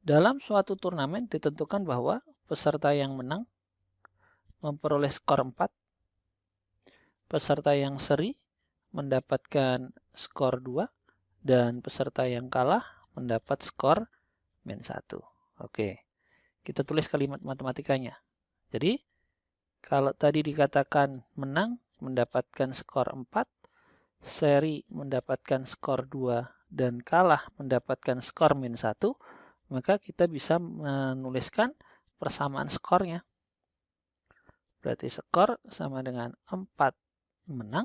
Dalam suatu turnamen ditentukan bahwa peserta yang menang memperoleh skor 4, peserta yang seri mendapatkan skor 2, dan peserta yang kalah mendapat skor -1. Oke, kita tulis kalimat matematikanya. Jadi, kalau tadi dikatakan menang mendapatkan skor 4, seri mendapatkan skor 2, dan kalah mendapatkan skor -1, maka kita bisa menuliskan persamaan skornya. Berarti skor sama dengan 4 menang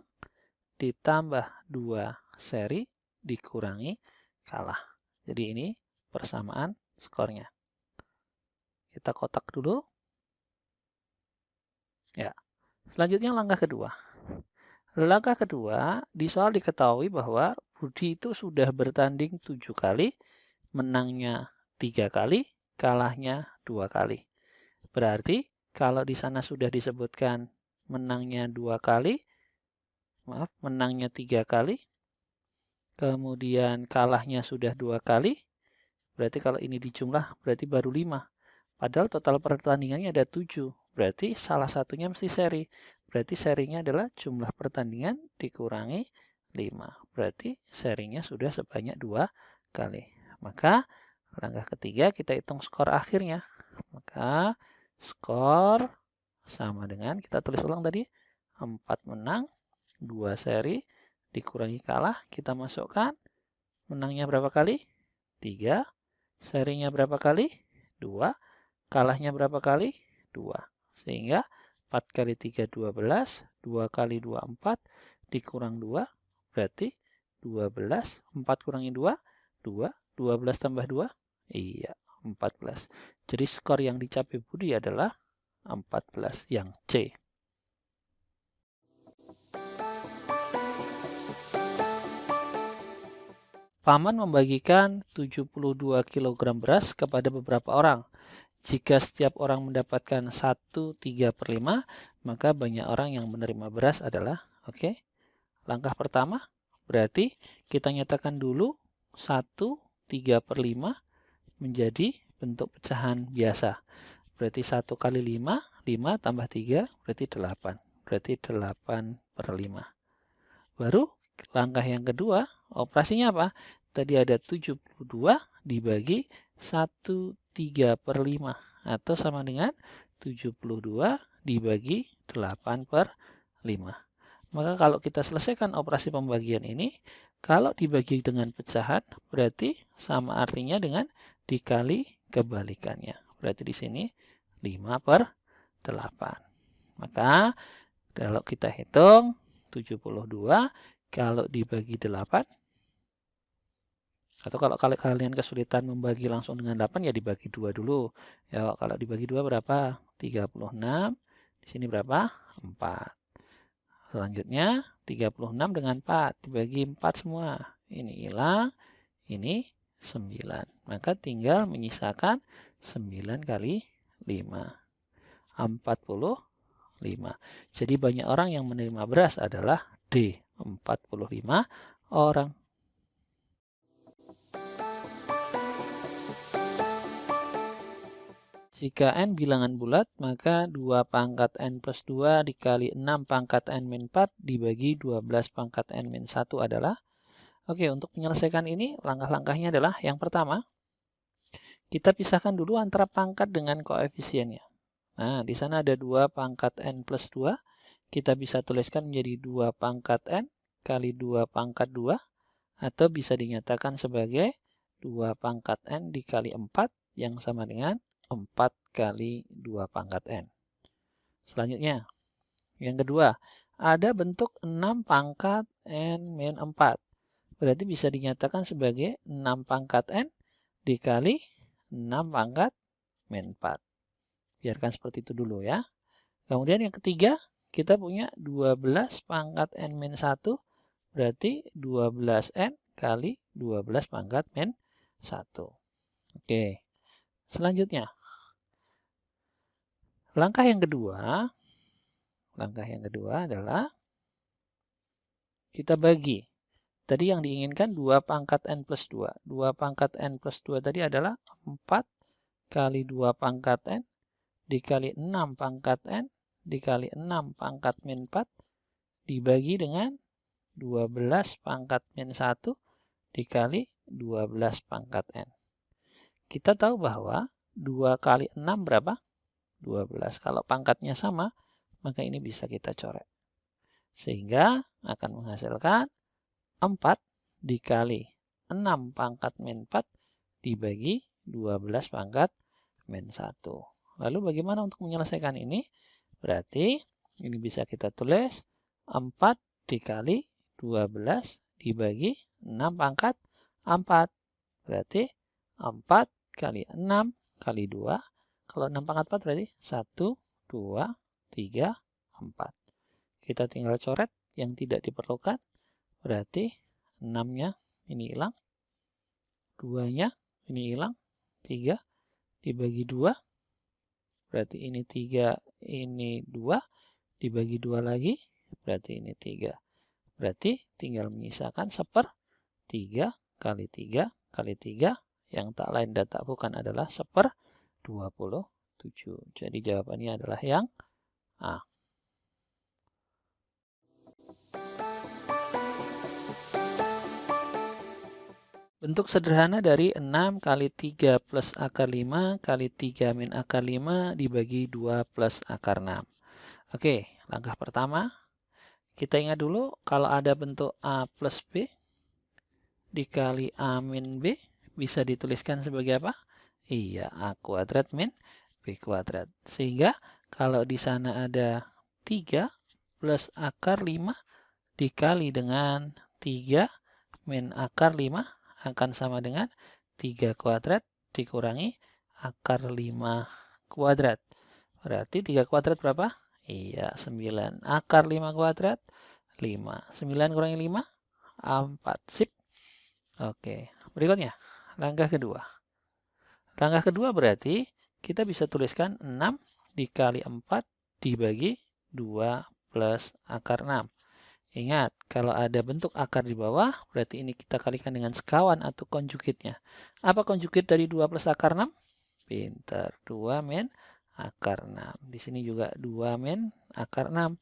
ditambah 2 seri dikurangi kalah. Jadi ini persamaan skornya. Kita kotak dulu. Ya. Selanjutnya langkah kedua. Langkah kedua, di soal diketahui bahwa Budi itu sudah bertanding 7 kali, menangnya 3 kali, kalahnya 2 kali. Berarti kalau di sana sudah disebutkan menangnya 2 kali, menangnya 3 kali, kemudian kalahnya sudah 2 kali, berarti kalau ini dijumlah berarti baru 5. Padahal total pertandingannya ada 7. Berarti salah satunya mesti seri. Berarti serinya adalah jumlah pertandingan dikurangi 5. Berarti serinya sudah sebanyak 2 kali. Maka langkah ketiga kita hitung skor akhirnya. Maka skor sama dengan, kita tulis ulang tadi, 4 menang, 2 seri, dikurangi kalah, kita masukkan menangnya berapa kali? 3. Serinya berapa kali? 2. Kalahnya berapa kali? 2. Sehingga 4 kali 3, 12. 2 kali 2, 4. Dikurang 2, berarti 12. 4 kurangi 2, 2. 12 tambah 2, iya, 14. Jadi skor yang dicapai Budi adalah 14, yang C. Paman membagikan 72 kg beras kepada beberapa orang. Jika setiap orang mendapatkan 1/3/5, maka banyak orang yang menerima beras adalah, oke. Langkah pertama, berarti kita nyatakan dulu 1/3/5 menjadi bentuk pecahan biasa. Berarti 1 kali 5, 5 tambah 3, berarti 8. Berarti 8/5. Baru langkah yang kedua, operasinya apa? Tadi ada 72 dibagi 1/3/5 atau sama dengan 72 dibagi 8/5. Maka kalau kita selesaikan operasi pembagian ini, kalau dibagi dengan pecahan berarti sama artinya dengan dikali kebalikannya. Berarti di sini 5/8. Maka kalau kita hitung 72 kalau dibagi 8, atau kalau kalian kesulitan membagi langsung dengan 8 ya dibagi 2 dulu. Ya, kalau dibagi 2 berapa? 36. Di sini berapa? 4. Selanjutnya 36 dengan 4 dibagi 4 semua. Ini hilang, ini 9. Maka tinggal menyisakan 9 kali 5. 45. Jadi banyak orang yang menerima beras adalah D, 45 orang. Jika N bilangan bulat, maka 2 pangkat N plus 2 dikali 6 pangkat N min 4 dibagi 12 pangkat N min 1 adalah, oke, untuk menyelesaikan ini langkah-langkahnya adalah yang pertama, kita pisahkan dulu antara pangkat dengan koefisiennya. Nah, di sana ada 2 pangkat N plus 2, kita bisa tuliskan menjadi 2 pangkat N kali 2 pangkat 2, atau bisa dinyatakan sebagai 2 pangkat N dikali 4 yang sama dengan 4 kali 2 pangkat N. Selanjutnya, yang kedua, ada bentuk 6 pangkat N min 4. Berarti bisa dinyatakan sebagai 6 pangkat N dikali 6 pangkat min 4. Biarkan seperti itu dulu ya. Kemudian yang ketiga, kita punya 12 pangkat N min 1. Berarti 12N kali 12 pangkat min 1. Oke. Selanjutnya, langkah yang kedua adalah kita bagi Tadi yang diinginkan 2 pangkat N plus 2. 2 pangkat N plus 2 tadi adalah 4 kali 2 pangkat N dikali 6 pangkat N dikali 6 pangkat min 4 dibagi dengan 12 pangkat min 1 dikali 12 pangkat N. Kita tahu bahwa 2 kali 6 berapa? 12. Kalau pangkatnya sama, maka ini bisa kita coret. Sehingga akan menghasilkan 4 dikali 6 pangkat min 4 dibagi 12 pangkat min 1. Lalu bagaimana untuk menyelesaikan ini? Berarti ini bisa kita tulis 4 dikali 12 dibagi 6 pangkat 4. Berarti 4 kali 6 kali 2. Kalau 6 pangkat 4 berarti 1, 2, 3, 4. Kita tinggal coret yang tidak diperlukan. Berarti 6-nya ini hilang. 2-nya ini hilang. 3 dibagi 2. Berarti ini 3, ini 2. Dibagi 2 lagi. Berarti ini 3. Berarti tinggal menyisakan 1/3 kali 3 kali 3. Yang tak lain dan tak bukan adalah 1/27. Jadi jawabannya adalah yang A. Bentuk sederhana dari 6 kali 3 plus akar 5 kali 3 min akar 5 dibagi 2 plus akar 6. Oke, langkah pertama. Kita ingat dulu kalau ada bentuk A plus B dikali A min B bisa dituliskan sebagai apa? Iya, A kuadrat min B kuadrat. Sehingga kalau di sana ada 3 plus akar 5 dikali dengan 3 min akar 5 akan sama dengan 3 kuadrat dikurangi akar 5 kuadrat. Berarti 3 kuadrat berapa? Iya, 9. Akar 5 kuadrat, 5. 9 kurangi 5, 4. Sip. Oke, berikutnya. Langkah kedua. Langkah kedua berarti kita bisa tuliskan 6 dikali 4 dibagi 2 plus akar 6. Ingat, kalau ada bentuk akar di bawah, berarti ini kita kalikan dengan sekawan atau konjugitnya. Apa konjugit dari 2 plus akar 6? Pintar, 2 min akar 6. Di sini juga 2 min akar 6.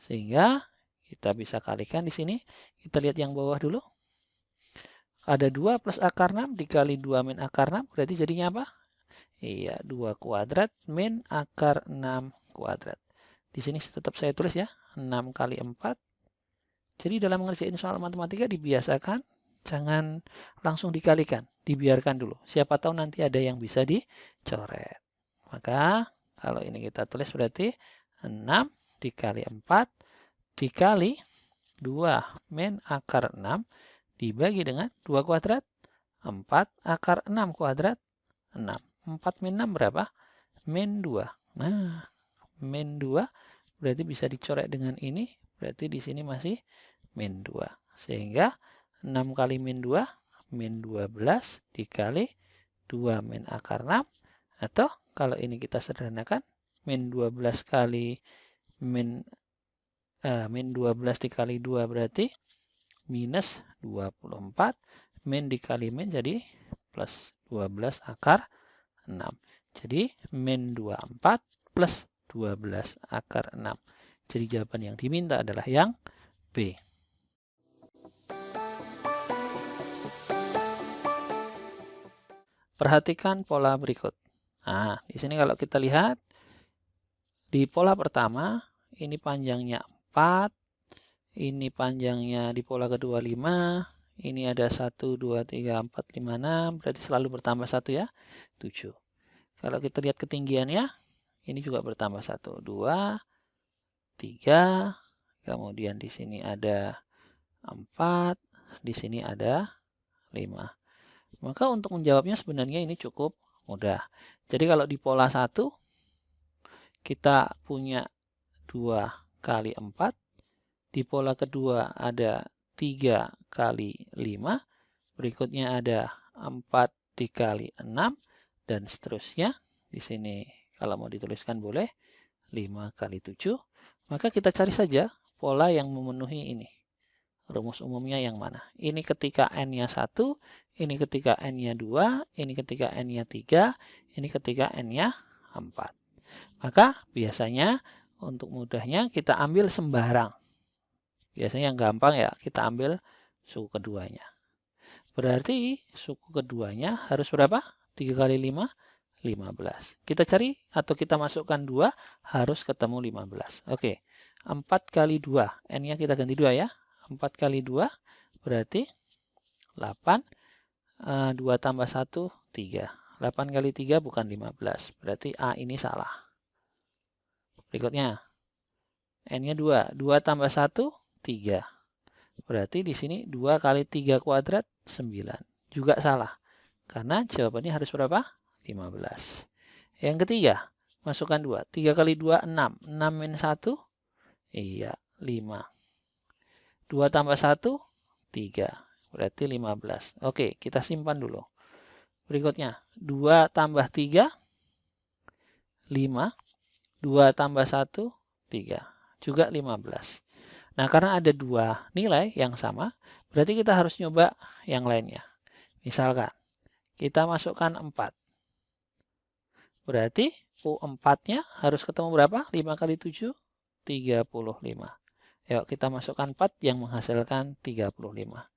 Sehingga kita bisa kalikan di sini. Kita lihat yang bawah dulu. Ada 2 plus akar 6 dikali 2 min akar 6, berarti jadinya apa? Iya, 2 kuadrat min akar 6 kuadrat. Di sini tetap saya tulis ya, 6 kali 4. Jadi dalam mengerjakan soal matematika dibiasakan jangan langsung dikalikan, dibiarkan dulu. Siapa tahu nanti ada yang bisa dicoret. Maka kalau ini kita tulis berarti 6 dikali 4 dikali 2 min akar 6 dibagi dengan 2 kuadrat 4 akar 6 kuadrat 6. 4 min 6 berapa? Min 2. Nah, min 2 berarti bisa dicoret dengan ini. Berarti di sini masih min 2. Sehingga 6 kali min 2, min 12 dikali 2 min akar 6. Atau kalau ini kita sederhanakan, min 12 kali min 12 dikali 2 berarti minus 24. Min dikali min jadi plus 12 akar 6. Jadi min 24 plus 12 akar 6. Jadi jawaban yang diminta adalah yang B. Perhatikan pola berikut. Nah, di sini kalau kita lihat, di pola pertama, ini panjangnya 4, ini panjangnya di pola kedua 5, ini ada 1, 2, 3, 4, 5, 6, berarti selalu bertambah 1 ya, 7. Kalau kita lihat ketinggiannya, ini juga bertambah 1, 2, 3, kemudian di sini ada 4, di sini ada 5. Maka untuk menjawabnya sebenarnya ini cukup mudah. Jadi kalau di pola 1, kita punya 2 kali 4. Di pola kedua ada 3 kali 5. Berikutnya ada 4 dikali 6. Dan seterusnya. Di sini kalau mau dituliskan boleh 5 kali 7. Maka kita cari saja pola yang memenuhi ini. rumus umumnya yang mana? Ini ketika N-nya 1, ini ketika N-nya 2, ini ketika N-nya 3, ini ketika N-nya 4. Maka biasanya untuk mudahnya kita ambil sembarang. Biasanya yang gampang ya kita ambil suku keduanya. Berarti suku keduanya harus berapa? 3 kali 5, 15. Kita cari atau kita masukkan 2, harus ketemu 15. Oke, 4 kali 2. N-nya kita ganti 2 ya. 4 kali 2 berarti 8. 2 tambah 1, 3. 8 kali 3 bukan 15. Berarti A ini salah. Berikutnya, N-nya 2. 2 tambah 1, 3. Berarti di sini 2 kali 3 kuadrat, 9. Juga salah. Karena jawabannya harus berapa? 15. Yang ketiga, masukkan 2. 3 kali 2, 6. 6 min 1, iya, 5. 2 tambah 1, 3. Berarti 15. Oke, kita simpan dulu. Berikutnya, 2 tambah 3, 5. 2 tambah 1, 3. Juga 15. Nah, karena ada 2 nilai yang sama, berarti kita harus nyoba yang lainnya. Misalkan, kita masukkan 4. Berarti U4-nya harus ketemu berapa? 5 kali 7, 35. Yuk, kita masukkan 4 yang menghasilkan 35.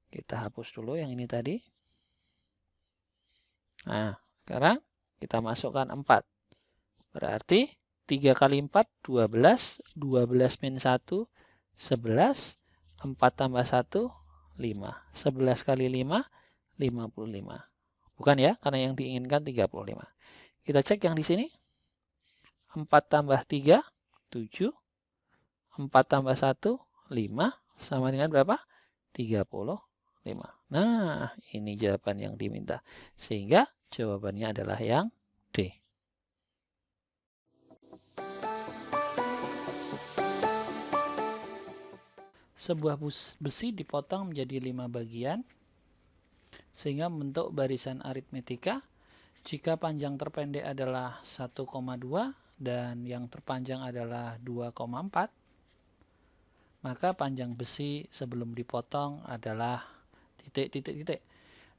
Kita hapus dulu yang ini tadi. Nah, sekarang kita masukkan 4. Berarti 3 kali 4, 12. 12 min 1, 11. 4 tambah 1, 5. 11 kali 5, 55. Bukan ya, karena yang diinginkan 35. Kita cek yang di sini. 4 tambah 3, 7. 4 tambah 1, 5. Sama dengan berapa? 35. Nah, ini jawaban yang diminta. Sehingga jawabannya adalah yang D. Sebuah besi dipotong menjadi 5 bagian sehingga membentuk barisan aritmetika. Jika panjang terpendek adalah 1,2 dan yang terpanjang adalah 2,4, maka panjang besi sebelum dipotong adalah titik.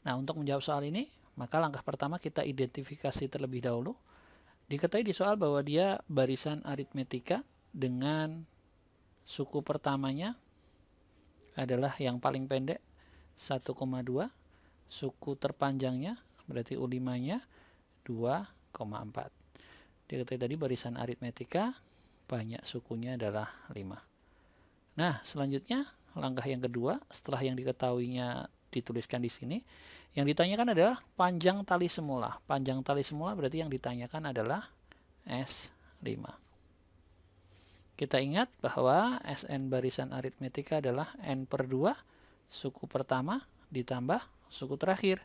Nah, untuk menjawab soal ini, maka langkah pertama kita identifikasi terlebih dahulu. Diketahui di soal bahwa dia barisan aritmetika dengan suku pertamanya adalah yang paling pendek 1,2, suku terpanjangnya berarti U5-nya 2,4. Diketahui tadi barisan aritmetika banyak sukunya adalah 5. Nah, selanjutnya langkah yang kedua setelah yang diketahuinya dituliskan di sini, yang ditanyakan adalah panjang tali semula. Panjang tali semula berarti yang ditanyakan adalah S5. Kita ingat bahwa Sn barisan aritmetika adalah N/2 suku pertama ditambah suku terakhir.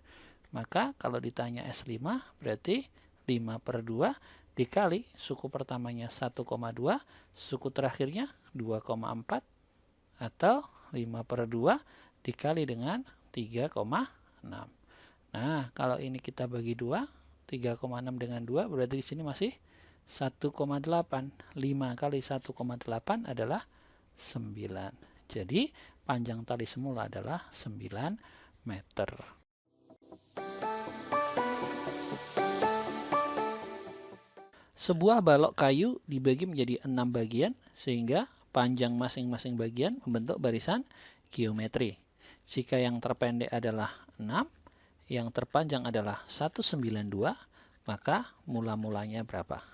Maka kalau ditanya S5 berarti 5/2 dikali suku pertamanya 1,2, suku terakhirnya 2,4, atau 5/2 dikali dengan 3,6. Nah, kalau ini kita bagi 2, 3,6 dengan 2 berarti di sini masih 1,8. 5 kali 1,8 adalah 9. Jadi, panjang tali semula adalah 9 meter. Sebuah balok kayu dibagi menjadi 6 bagian sehingga panjang masing-masing bagian membentuk barisan geometri. Jika yang terpendek adalah 6, yang terpanjang adalah 192, maka mula-mulanya berapa?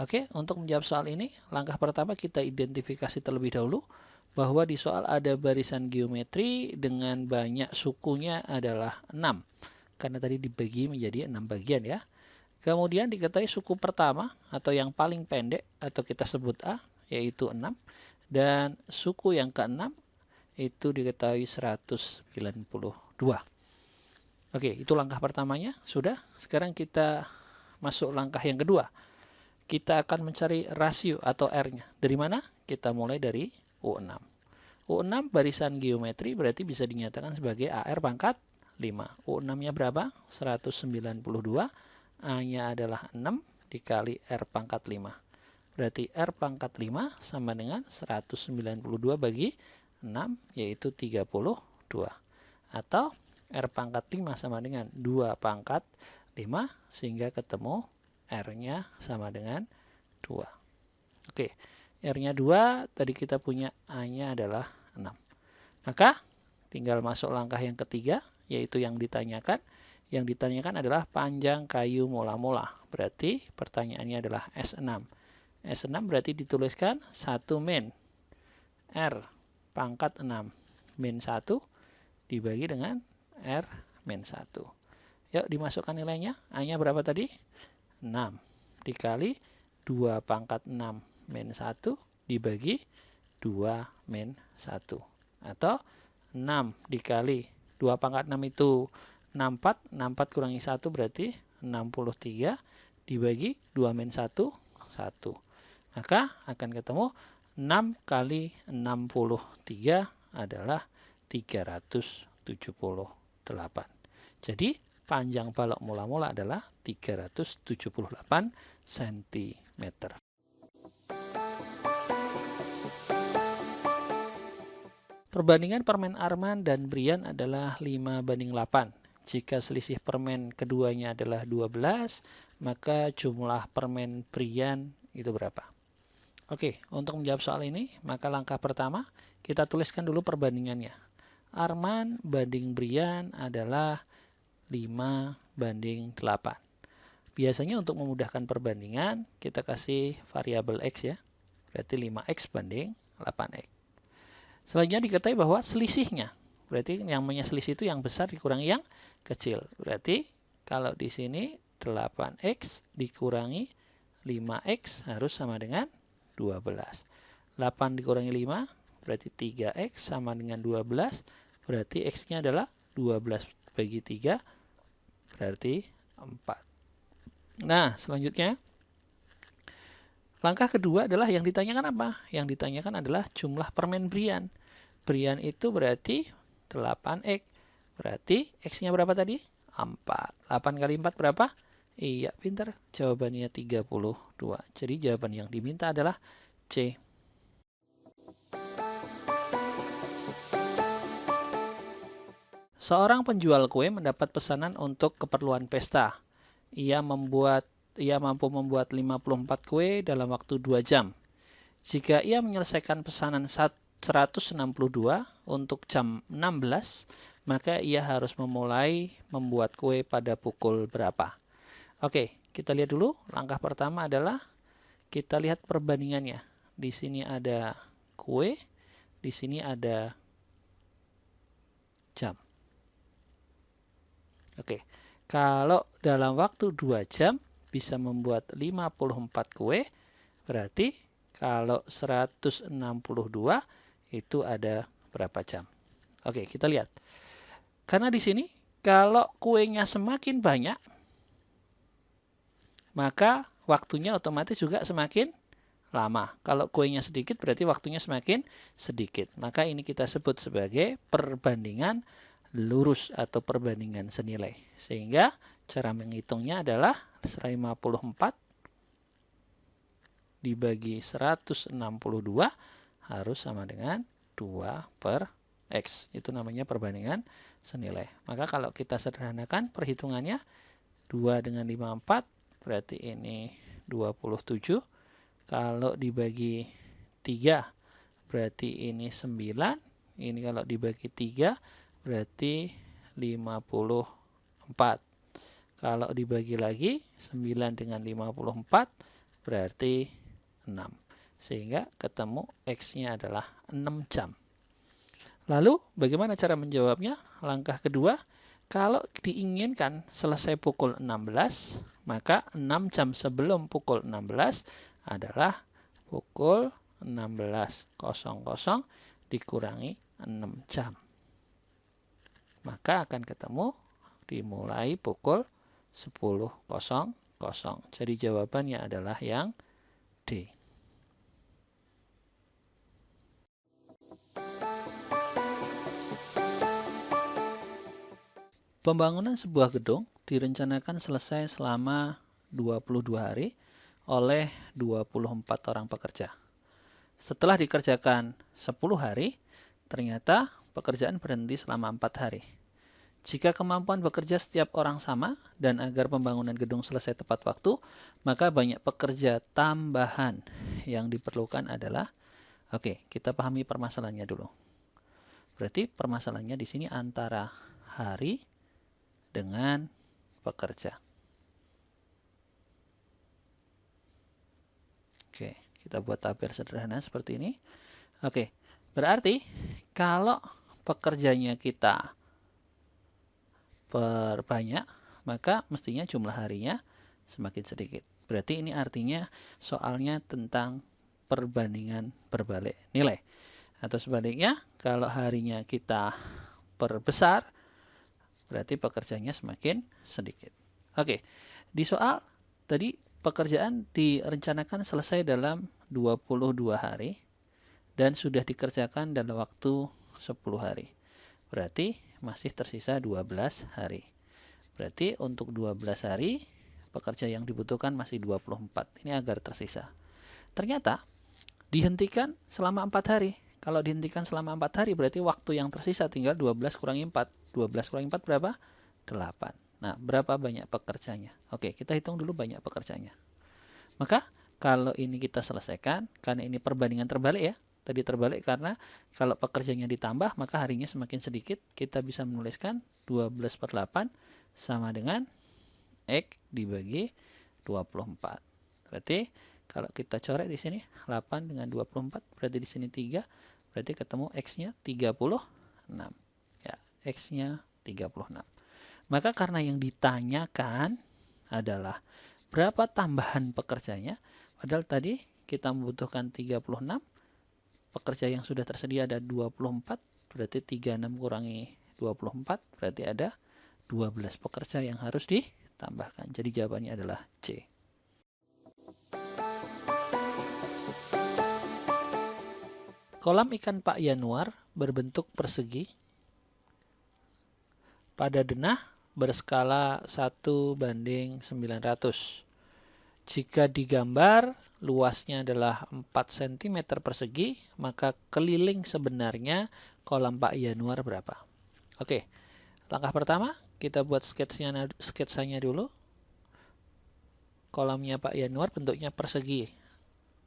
Oke, untuk menjawab soal ini, langkah pertama kita identifikasi terlebih dahulu bahwa di soal ada barisan geometri dengan banyak sukunya adalah 6. Karena tadi dibagi menjadi 6 bagian ya. Kemudian diketahui suku pertama atau yang paling pendek atau kita sebut A yaitu 6, dan suku yang ke-6 itu diketahui 192. Oke, itu langkah pertamanya sudah. Sekarang kita masuk langkah yang kedua. Kita akan mencari rasio atau R-nya. Dari mana? Kita mulai dari U6. U6 barisan geometri berarti bisa dinyatakan sebagai AR pangkat 5. U6-nya berapa? 192. A-nya adalah 6 dikali R pangkat 5. Berarti R pangkat 5 sama dengan 192 bagi 6 yaitu 32. Atau R pangkat 5 sama dengan 2 pangkat 5 sehingga ketemu R-nya sama dengan 2. Oke, R-nya 2, tadi kita punya A-nya adalah 6. Maka tinggal masuk langkah yang ketiga, yaitu yang ditanyakan. Yang ditanyakan adalah panjang kayu mula-mula. Berarti pertanyaannya adalah S6. S6 berarti dituliskan 1 min R pangkat 6 min 1 dibagi dengan R min 1. Yuk dimasukkan nilainya. A-nya berapa tadi? 6 dikali 2 pangkat 6 min 1 dibagi 2 min 1. Atau 6 dikali 2 pangkat 6 itu 64. 64 kurangi 1 berarti 63 dibagi 2 min 1, 1. Maka akan ketemu 6 kali 63 adalah 378. Jadi panjang balok mula-mula adalah 378 cm. Perbandingan permen Arman dan Brian adalah 5:8. Jika selisih permen keduanya adalah 12, maka jumlah permen Brian itu berapa? Oke, untuk menjawab soal ini, maka langkah pertama kita tuliskan dulu perbandingannya. Arman banding Brian adalah 5:8. Biasanya untuk memudahkan perbandingan, kita kasih variabel X ya. Berarti 5X banding 8X. Selanjutnya diketahui bahwa selisihnya, berarti yang namanya selisih itu yang besar dikurangi yang kecil. Berarti kalau di sini 8X dikurangi 5X harus sama dengan 12. 8 dikurangi 5 berarti 3X sama dengan 12. Berarti X-nya adalah 12 bagi 3 berarti 4. Nah, selanjutnya langkah kedua adalah yang ditanyakan apa? Yang ditanyakan adalah jumlah permen Brian. Brian itu berarti 8X. Berarti X-nya berapa tadi? 4. 8 kali 4 berapa? Iya, pintar. Jawabannya 32. Jadi jawaban yang diminta adalah C. Seorang penjual kue mendapat pesanan untuk keperluan pesta. Ia mampu membuat 54 kue dalam waktu 2 jam. Jika ia menyelesaikan pesanan 162 untuk jam 16, maka ia harus memulai membuat kue pada pukul berapa? Oke, kita lihat dulu. Langkah pertama adalah kita lihat perbandingannya. Di sini ada kue, di sini ada jam. Oke, kalau dalam waktu 2 jam bisa membuat 54 kue, berarti kalau 162 itu ada berapa jam? Oke, kita lihat. Karena di sini kalau kuenya semakin banyak, maka waktunya otomatis juga semakin lama. Kalau kuenya sedikit berarti waktunya semakin sedikit. Maka ini kita sebut sebagai perbandingan lurus atau perbandingan senilai. Sehingga cara menghitungnya adalah 54 dibagi 162 harus sama dengan 2/X. Itu namanya perbandingan senilai. Maka kalau kita sederhanakan perhitungannya, 2 dengan 54 berarti ini 27. Kalau dibagi 3 berarti ini 9. Ini kalau dibagi 3 berarti 54. Kalau dibagi lagi 9 dengan 54 berarti 6. Sehingga ketemu X-nya adalah 6 jam. Lalu bagaimana cara menjawabnya? Langkah kedua, kalau diinginkan selesai pukul 16, maka 6 jam sebelum pukul 16 adalah pukul 16.00 dikurangi 6 jam. Maka akan ketemu dimulai pukul 10.00. Jadi jawabannya adalah yang D. Pembangunan sebuah gedung direncanakan selesai selama 22 hari oleh 24 orang pekerja. Setelah dikerjakan 10 hari, ternyata pekerjaan berhenti selama 4 hari. Jika kemampuan bekerja setiap orang sama dan agar pembangunan gedung selesai tepat waktu, maka banyak pekerja tambahan yang diperlukan adalah, oke, kita pahami permasalahannya dulu. Berarti permasalahannya di sini antara hari dengan pekerja. Oke, kita buat tabel sederhana seperti ini. Oke, berarti kalau pekerjanya kita perbanyak, maka mestinya jumlah harinya semakin sedikit. Berarti ini artinya soalnya tentang perbandingan berbalik nilai. Atau sebaliknya, kalau harinya kita perbesar, berarti pekerjaannya semakin sedikit. Oke, di soal tadi pekerjaan direncanakan selesai dalam 22 hari dan sudah dikerjakan dalam waktu 10 hari. Berarti masih tersisa 12 hari. Berarti untuk 12 hari, pekerja yang dibutuhkan masih 24. Ini agar tersisa. Ternyata, dihentikan selama 4 hari. Kalau dihentikan selama 4 hari, berarti waktu yang tersisa tinggal 12 kurangi 4. 12 kurangi 4 berapa? 8. Nah, berapa banyak pekerjanya? Oke, kita hitung dulu banyak pekerjanya. Maka, kalau ini kita selesaikan, karena ini perbandingan terbalik ya. Tadi terbalik karena kalau pekerjanya ditambah, maka harinya semakin sedikit. Kita bisa menuliskan 12/8 sama dengan X dibagi 24. Berarti kalau kita coret di sini 8 dengan 24, berarti di sini 3, berarti ketemu X-nya 36. Ya, X-nya 36. Maka karena yang ditanyakan adalah berapa tambahan pekerjanya, padahal tadi kita membutuhkan 36, pekerja yang sudah tersedia ada 24, berarti 36 kurangi 24, berarti ada 12 pekerja yang harus ditambahkan. Jadi jawabannya adalah C. Kolam ikan Pak Yanuar berbentuk persegi pada denah berskala 1:900. Jika digambar luasnya adalah 4 cm persegi, maka keliling sebenarnya kolam Pak Yanuar berapa? Oke, langkah pertama kita buat sketsanya dulu. Kolamnya Pak Yanuar bentuknya persegi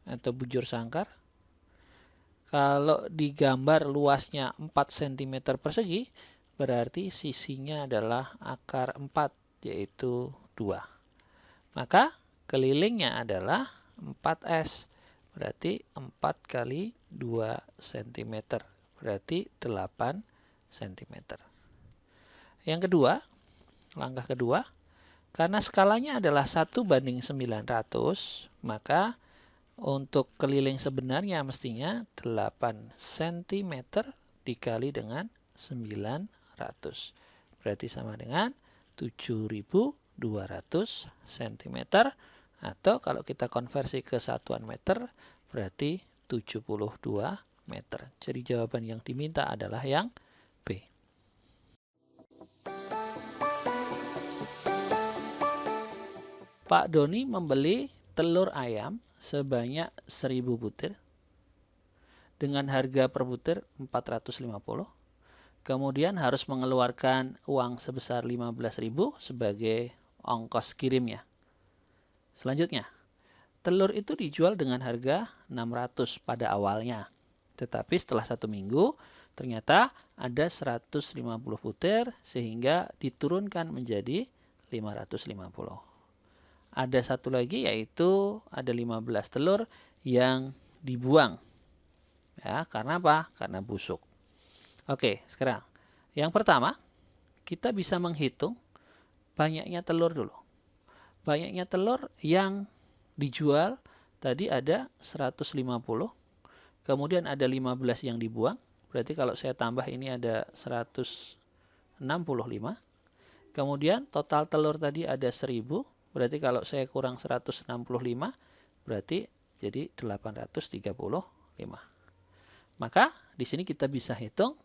atau bujur sangkar. Kalau digambar luasnya 4 cm persegi, berarti sisinya adalah akar 4, yaitu 2. Maka kelilingnya adalah 4S, berarti 4 kali 2 cm, berarti 8 cm. Yang kedua, langkah kedua, karena skalanya adalah 1:900, maka untuk keliling sebenarnya mestinya 8 cm dikali dengan 900. Berarti sama dengan 7.200 cm, atau kalau kita konversi ke satuan meter berarti 72 meter. Jadi jawaban yang diminta adalah yang B. Pak Doni membeli telur ayam sebanyak 1000 butir dengan harga per butir 450. Kemudian harus mengeluarkan uang sebesar 15.000 sebagai ongkos kirimnya. Selanjutnya, telur itu dijual dengan harga 600 pada awalnya. Tetapi setelah 1 minggu, ternyata ada 150 butir sehingga diturunkan menjadi 550. Ada satu lagi yaitu ada 15 telur yang dibuang. Ya, karena apa? Karena busuk. Oke, sekarang yang pertama kita bisa menghitung banyaknya telur dulu. Banyaknya telur yang dijual tadi ada 150, kemudian ada 15 yang dibuang, berarti kalau saya tambah ini ada 165, kemudian total telur tadi ada 1000, berarti kalau saya kurang 165, berarti jadi 835. Maka di sini kita bisa hitung,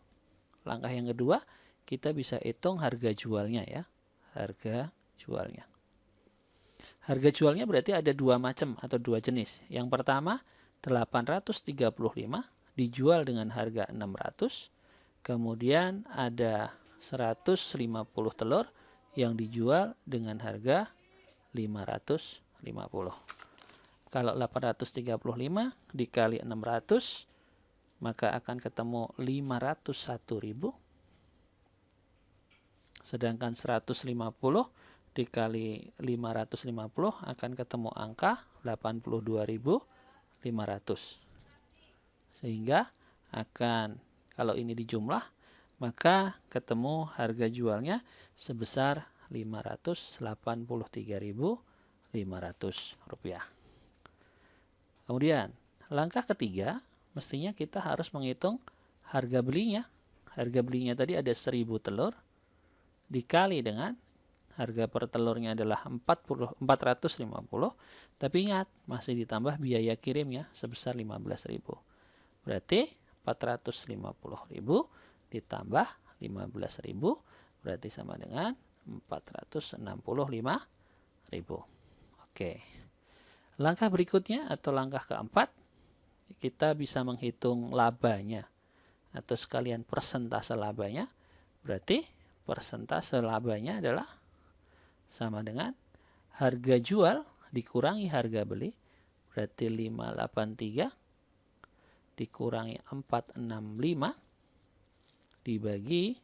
langkah yang kedua, kita bisa hitung harga jualnya ya, harga jualnya. Harga jualnya berarti ada 2 macam atau 2 jenis. Yang pertama 835 dijual dengan harga 600, kemudian ada 150 telur yang dijual dengan harga 550. Kalau 835 dikali 600, maka akan ketemu 501.000. Sedangkan 150 dikali 550 akan ketemu angka 82.500. Sehingga akan, kalau ini dijumlah, maka ketemu harga jualnya sebesar Rp583.500. Kemudian, langkah ketiga, mestinya kita harus menghitung harga belinya. Harga belinya tadi ada 1000 telur, dikali dengan harga per telurnya adalah 450, tapi ingat, masih ditambah biaya kirimnya sebesar 15.000. Berarti 450.000 ditambah 15.000, berarti sama dengan 465.000. Oke. Langkah berikutnya atau langkah keempat, kita bisa menghitung labanya atau sekalian persentase labanya. Berarti persentase labanya adalah sama dengan harga jual dikurangi harga beli. Berarti 583 dikurangi 465 dibagi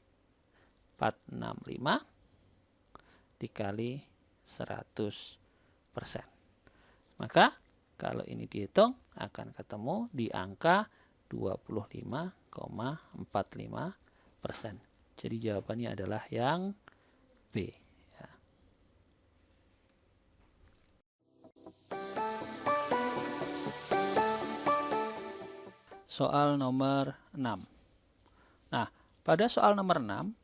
465 dikali 100%. Maka kalau ini dihitung akan ketemu di angka 25,45%. Jadi jawabannya adalah yang B. Ya. Soal nomor 6. Nah, pada soal nomor 6,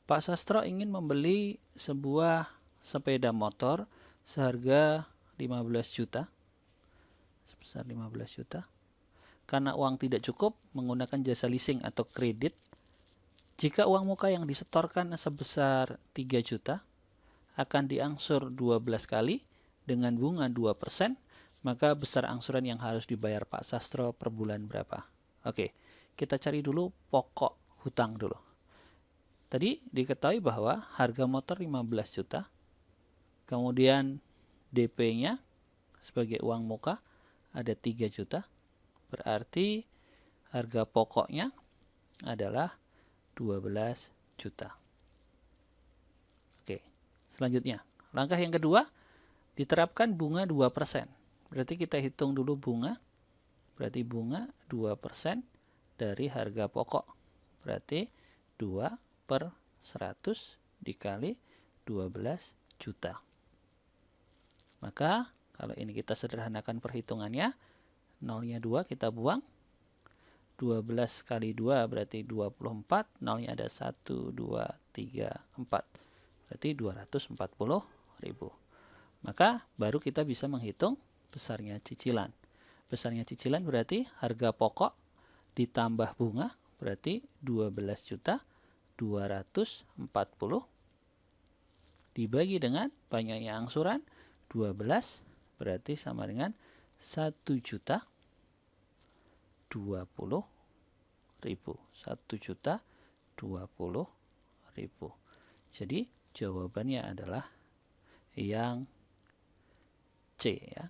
Pak Sastro ingin membeli sebuah sepeda motor seharga 15 juta, sebesar 15 juta. Karena uang tidak cukup, menggunakan jasa leasing atau kredit. Jika uang muka yang disetorkan sebesar 3 juta, akan diangsur 12 kali dengan bunga 2%, maka besar angsuran yang harus dibayar Pak Sastro per bulan berapa? Oke, kita cari dulu pokok hutang dulu. Tadi diketahui bahwa harga motor 15 juta, kemudian DP-nya sebagai uang muka ada 3 juta. Berarti harga pokoknya adalah 12 juta. Oke, selanjutnya. Langkah yang kedua, diterapkan bunga 2%. Berarti kita hitung dulu bunga. Berarti bunga 2% dari harga pokok. Berarti 2 per 100 dikali 12 juta. Maka kalau ini kita sederhanakan perhitungannya, nolnya 2 kita buang. 12 kali 2 berarti 24. Nolnya ada 1, 2, 3, 4. Berarti 240.000. Maka baru kita bisa menghitung besarnya cicilan. Besarnya cicilan berarti harga pokok ditambah bunga. Berarti 12.240.000 dibagi dengan banyaknya angsuran 12, berarti sama dengan 1.020.000. 1.020.000. Jadi jawabannya adalah yang C ya.